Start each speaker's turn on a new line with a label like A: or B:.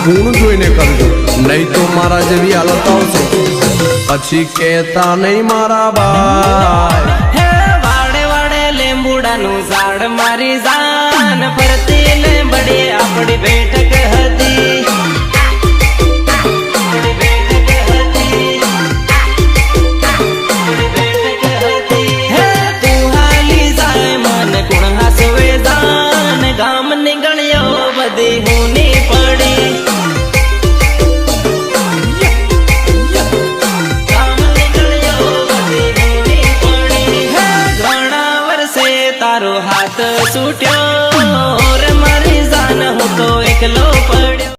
A: ગુણ જોઈને કરજો, નહીં તો મારા જેવી હાલત આવશે પછી કહેતા નહીં મારા ભાઈ.
B: હે વાડે વાડે લીંબુડાનું ઝાડ મારી જાન ફરતી લીંબડી આપણી બેઠક હતી. તારો હાથ છૂટ્યો રે મારી જાન હું તો એકલો પડ્યો.